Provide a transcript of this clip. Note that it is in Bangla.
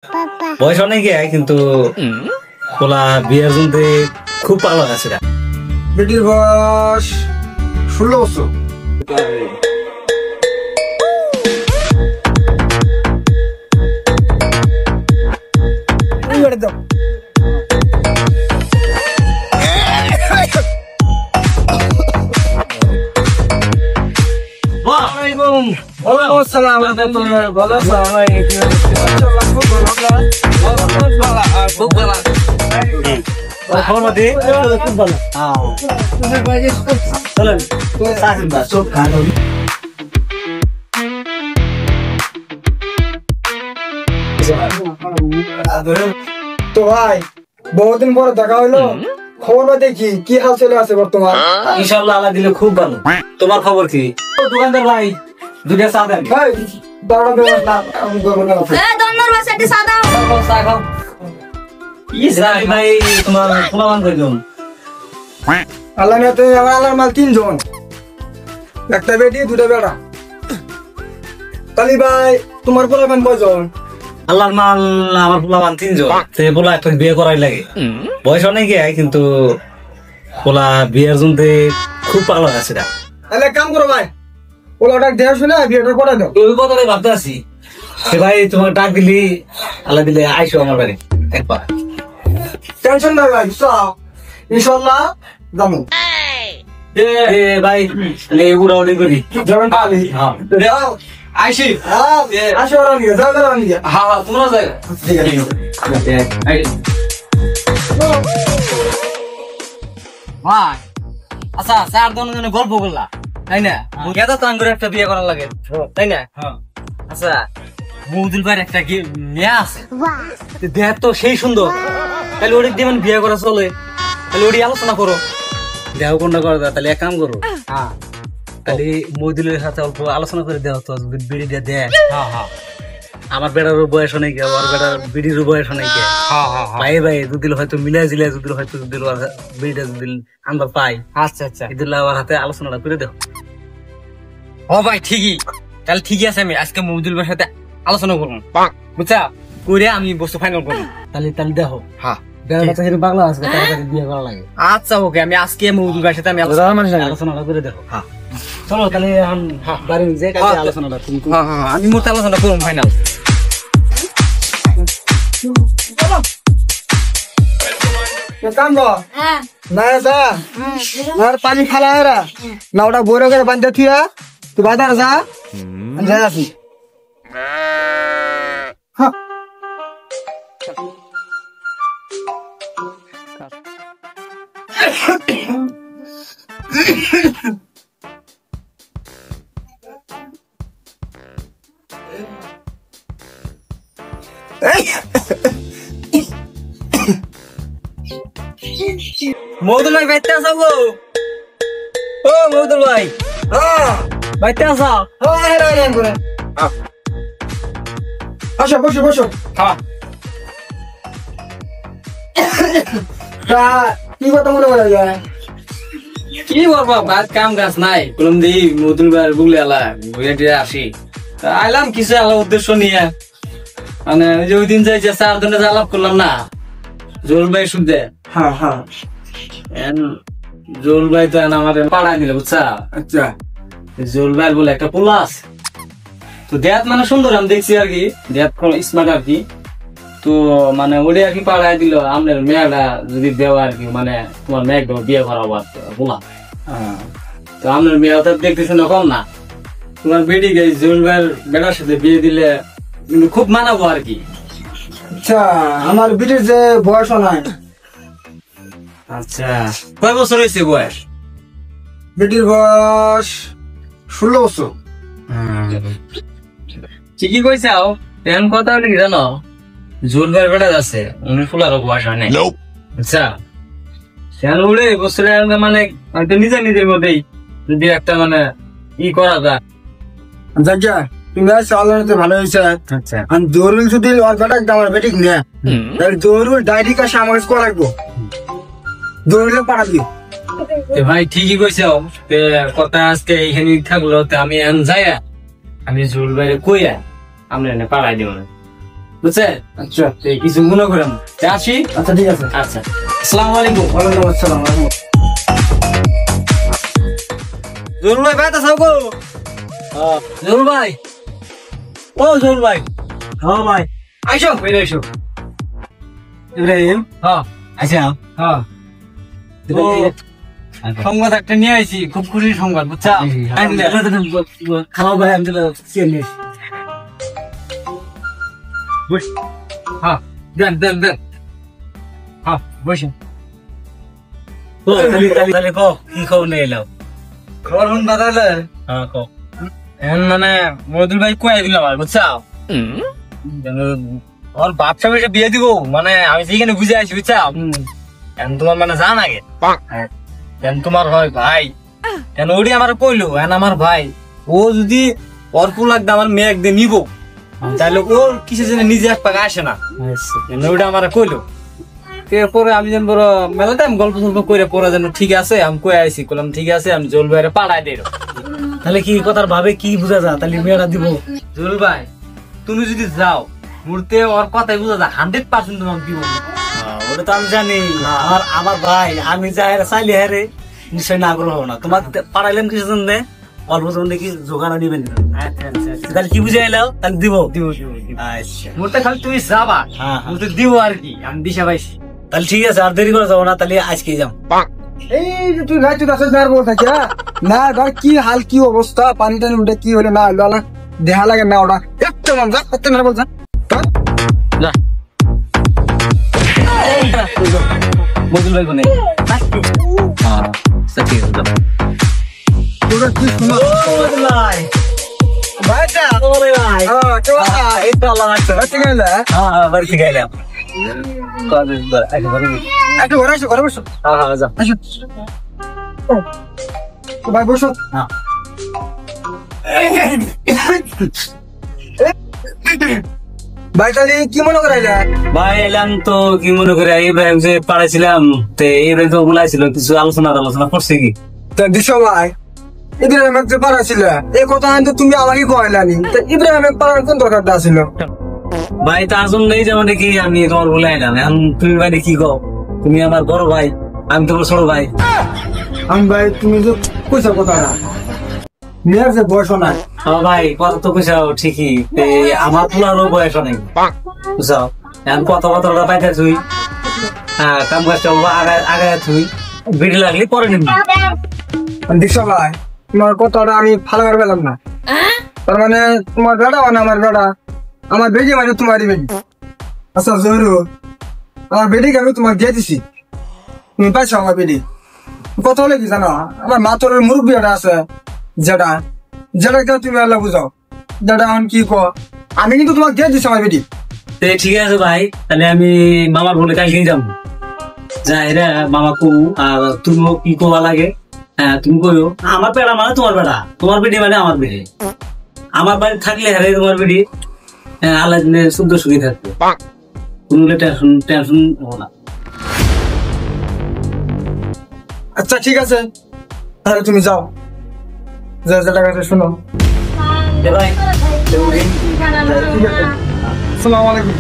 বয়স অনেক কিন্তু পোলা বিয়ের জন্য খুব ভালো আছে। বেটির বয়স 16 বছর। তো ভাই বহুদিন পরে দেখা হইলো, খবর দেখি কি হাল চলে আছে বর্তমান? ইনশাআল্লাহ আল্লাহ দিলে খুব ভালো। তোমার খবর কি? দোকানদার ভাই দুইটা চা দেন। ভাই দাঁড়া দাঁড়া আল্লাহ নিয়তে আমার আল্লাহর মাল 3 জন, একটা বেটি 2টা বেটা। তালি ভাই তোমার পোলাপান কয়জন? আল্লাহর মাল আমার পোলাপান 3 জন। সে পোলা একটা বিয়ে করাই লাগে। বয়স অনেক কিন্তু পোলা বিয়ের জন্য খুব ভালো আছে। তাহলে কাম করো ভাই, পোলাটা দেয়া শুনে বিয়েটা করে দাও। ওই কথাটাই ভাবতে আছি। সে ভাই তোমার ডাক দিলি আল্লাহ দিলে আইসো আমার বাড়ি একবার। টেনশন নাই ভাই, ইনশাআল্লাহ যাবো। ভাই উড়াউড়ি করি যেমন পালি আইসি। আসো নিয়ে যাও যাও নিয়ে। হ্যাঁ তোমরা যাই। ঠিক আছে ভাই। আচ্ছা 4 জন গল্প করলা তাই না? এত টান করে একটা বিয়ে করা লাগে তাই না? আচ্ছা মৌদুল ভাইয়ের একটা মেয়ে আছে, দেহ তো সেই সুন্দর, তাহলে ওর দিয়ে বিয়ে করা চলে, তাহলে ওরই আলোচনা করো। দেহ কোনটা করে দেয়, তাহলে এক কাম করো, তাহলে মৌদুলের সাথে অল্প আলোচনা করে দেওয়া তো বিড়ি দিয়ে দেয়। আমার বেড়ারও বয়স অনেক, ওর বেড়ার বিড়িরও বয়স অনেক। ভাই ভাই দুদিল হয়তো মিলাই জিলাই দুদিল হয়তো দুদিল বিড়িটা দুদিল আমরা পাই। আচ্ছা আচ্ছা ইদুল্লাহ আমার হাতে আলোচনাটা করে দেও। ও ভাই ঠিকই, তাহলে ঠিকই আছে। আমি আজকে মৌদুল ভাইয়ের সাথে আলোচনা করবো, বুঝছা? করে আমি বস্তু ফাইনাল করবো। তাহলে তাহলে দেখো বাংলা আছে বিয়ে করা লাগে। আচ্ছা ওকে, আমি আজকে মৌদুল ভাইয়ের সাথে আমি আলোচনাটা করে দেখো। চলো তাহলে বাড়ি যে আলোচনাটা আমি মোট আলোচনা করবো ফাইনাল। পানি খালা না ওটা বইরে করে বান্ধে থিয়া তুই বাজার যা যাই আসি। মৌদুল ভাই বাইতে আসা গো? ও মৌদুল ভাই বাইতে আসা? আসো বসো বসো। কি কথা মনে করা যায়? কি বলবো, বাদ কাম গাছ নাই, বললাম দিই মৌদুল ভাই বুগলে আলা বুঝে আসি। আইলাম কিছু আলাপ উদ্দেশ্য নিয়ে, মানে যে ওই দিন যাই যে 4 জনের আলাপ করলাম না জোল ভাই শুনতে। জোল ভাই তো আমার পাড়ায় নিল, বুঝছা? আচ্ছা জোল ভাই বলে একটা পোলা আছে, তো দেয়াত মানে সুন্দর আমি দেখছি আর কি, দেয়াত স্মার্ট আর কি। তো মানে ওরে আর কি পাড়ায় দিল আপনার মেয়েটা যদি দেওয়া আর কি, মানে তোমার মেয়ে বিয়ে করাবো আর বলা। তো আপনার মেয়েটা দেখতে শুনে কম না, তোমার বেটি গেছে জোল ভাইয়ের বেটার সাথে বিয়ে দিলে কিন্তু খুব মানাবো আর কি। আচ্ছা আমার বিটির যে বয়স নাই। আচ্ছা কয় বছর হয়েছে বয়স? বেটির বয়স 16 বছর। ঠিকই কইছে। এখন কথা হলে কি জানো, জোল ভাইয়ের বেটা আছে উনি ফুলারও বয়স হয় নাই, আচ্ছা সেখানে উড়ে বছরে মানে নিজের নিজের মধ্যেই যদি একটা মানে ই করা যায়। আচ্ছা তুমি আলোচনাতে ভালো হয়েছে। আচ্ছা আমি জরুরি যদি ওর বেটা আমার বেটিক নিয়ে তাহলে জরুরি ডায়েরি কাছে আমার কাছে করা লাগবো, জরুরি পাঠাবি। ভাই ঠিকই কইছে, কথা আজকে এইখানে থাকলো। আমি এখন যাই, আমি জোল ভাইয়ের কইয়া আমরা এনে পাড়াই দিব। বুঝছেন? আচ্ছা এই কিছু মনে করেন আসি। আচ্ছা ঠিক আছে। আচ্ছা, আসসালামু আলাইকুম। ওয়ালাইকুম আসসালাম। জরুর ভাই বাইতে থাকো। জরুর ভাই, ও জরুর ভাই। হ্যাঁ ভাই, আইসো বেরে আইসো। ইব্রাহিম। হ্যাঁ আচ্ছা, হ্যাঁ সংবাদ একটা নিয়ে আইছি, খুব খুশির সংবাদ বুঝছা। খাওয়া ভাই আমি চিনি। বস, হ্যাঁ দেন দেন দেন, হ্যাঁ বসেন। তাহলে কো কি খবর নিয়ে এলাম? খবর ফোন বাতালে। হ্যাঁ কো। এখন মানে মদুল ভাই কয়ে দিলাম আর বুঝছা, ওর বাপসা বেশে বিয়ে দিব, মানে আমি যেখানে বুঝে আসি বুঝছা। এখন তোমার মানে জান আগে কেন তোমার হয় ভাই, কেন ওটি আমার কইলো এখন আমার ভাই, ও যদি অর্প লাগবে আমার মেয়ে একদিন নিব, তাহলে ওর কিসের জন্য নিজে এক পাকে আসে না, ওটা আমার কইলো। এরপরে আমি যেন বড় মেলা টাইম গল্প সল্প করে পড়া যেন ঠিক আছে, আমি কয়ে আইসি, করলাম ঠিক আছে আমি জল ভাইয়ের পাড়ায় দিল। তাহলে কি কথার ভাবে কি বুঝা যা, তাহলে মেয়েরা দিব। জল ভাই তুমি যদি যাও মুহূর্তে ওর কথাই বুঝা যায় 100% তোমার দিব। ওটা তো আমি জানি, আমার ভাই আমি যাই চাইলে হারে নিশ্চয় না আগ্রহ না। তোমার পাড়াইলেন কিছু জন্য অল্প জন্য কি জোগাড় নিবেন। তাহলে কি বুঝে এলাও, তাহলে দিব দিব। আচ্ছা মুহূর্তে খালি তুমি যাবা, হ্যাঁ মুহূর্তে দিব আর কি, আমি দিশা পাইছি। তাহলে ঠিক আছে, আর দেরি করে যাবো না, তাহলে আজকে যাও। এই যে তুই ভাই তুই কাছে আর বল থাকি না ভাই, কি হাল কি অবস্থা, পানি টানি উঠে কি হলে না হলো আলা দেহা লাগে না ওটা একটু মন যা করতে না বলছা যা মদুল ভাই কোনে? হ্যাঁ সত্যি কথা। তোরা কি শোনা ভাই ভাইটা ওরে ভাই হ্যাঁ তো এই তো আল্লাহ রাখছে ঠিক আছে। হ্যাঁ বাড়ি থেকে এলাম। একটু ঘরে আসো, ঘরে বসো। হ্যাঁ হ্যাঁ যা আসো ভাই বসো। হ্যাঁ ভাই তাহলে কি মনে করাইলা? ভাই এলাম তো কি মনে করে ইব্রাহিম যে পাড়াইছিলাম, তো ইব্রাহিম তো বলাইছিল কিছু আলোচনা করছে কি। তো দিশো ভাই ইব্রাহিমের যে পাড়া ছিল এই কথা কিন্তু তুমি আমাকে কইলানি, তো ইব্রাহিমের পাড়ার কোন দরকারটা ছিল? ভাই তার জন্যই যেমন কি আমি তোমার বলে আইলাম। এখন তুমি ভাই কি কও, তুমি আমার বড় ভাই, আমি তোমার ছোট ভাই। আমি ভাই তুমি যে কইছো কথা না, মেয়ের যে বয়স নাই। হ্যাঁ ভাই কথা তো কইসাও ঠিকই, তে আমার তোলারও বয়স অনেক বুঝাও। এখন কথাবার্তা পাইতে তুই, হ্যাঁ কাম কাজটা আগায় তুই, ভিড় লাগলে পরে নিবি। দিশো ভাই তোমার কথাটা আমি ভালো করে পেলাম না। তার মানে তোমার বেটা মানে আমার বেটা, আমার বেটি মানে তোমারই বেটি। আচ্ছা জরু আমার বেটিকে আমি তোমার দিয়ে দিছি, তুমি পাইছো আমার বেটি। কথা হলে কি জানো, আমার মাতর মুরব্বী একটা আছে যেটা যেটা তুমি আল্লাহ বুঝাও, যেটা এখন কি কো আমি কিন্তু তোমাকে দিয়ে দিছি আমার বেটি। ঠিক আছে ভাই, তাহলে আমি মামার বলে কালকেই যাবো। যাই রে মামা কু, আর তুমিও কি কোয়া লাগে, হ্যাঁ তুমি কইও। আমার বেড়া মানে তোমার বেড়া, তোমার বেটি মানে আমার বেটি। আমার বাড়ি থাকলে হ্যাঁ তোমার বেটি আল্লাহ দিনে শুদ্ধ সুখী থাকবে, কোনো টেনশন হবো না। আচ্ছা ঠিক আছে, তাহলে তুমি যাও, যা যেটা কাছে শোনো। ভাই ঠিক আছে, আসসালামু আলাইকুম।